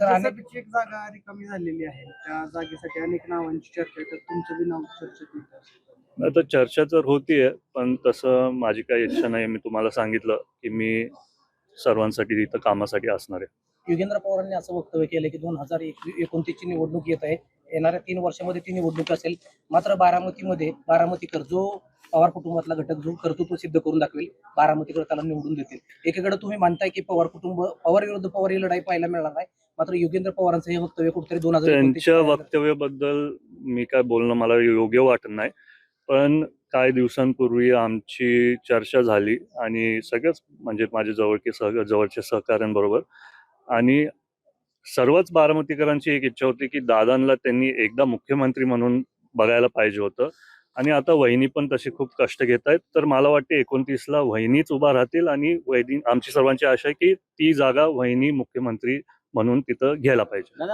राज्यसभेची एक जागा रिकामी झालेली आहे, त्या जागेसाठी अनेक नावांची चर्चा आहे, तर तुमचं बी नाव चर्चेत येतं. आता चर्चा तर होतीये, पण तसं माझी काही इच्छा नाही. मी तुम्हाला सांगितलं की मी सर्वांसाठी इथं कामासाठी असणार आहे. योगेंद्र पवारांनी असं वक्तव्य केलं की 2029ची निवडणूक येत आहे, येणाऱ्या 3 वर्षामध्ये ती निवडणूक असेल, मात्र बारामतीकर जो पवार कुटुंबातला घटक जो कर्तृत्व सिद्ध करून दाखवेल, बारामतीकर त्याला निवडून देतील. एकीकडे तुम्ही मानताय की पवार विरुद्ध पवार ही लढाई पाहायला मिळणार नाही, मात्र योगेंद्र पवारांचं हे वक्तव्य कुठेतरी 2029 त्यांच्या वक्तव्याबद्दल मी काय बोलणं मला योग्य वाटत नाही. पण काही दिवसांपूर्वी आमची चर्चा झाली आणि सगळेच म्हणजे माझे जवळचे सहकाऱ्यांबरोबर, आणि सर्वच बारामतीकरांची एक इच्छा होती की दादांना त्यांनी एकदा मुख्यमंत्री म्हणून बघायला पाहिजे होतं. आणि आता वहिनी पण तसे खूप कष्ट घेत आहेत, तर मला वाटते 29ला वहिनीच उभा राहतील आणि वहिनी, आमची सर्वांची आशा आहे की ती जागा वहिनी मुख्यमंत्री म्हणून तिथं घ्यायला पाहिजे.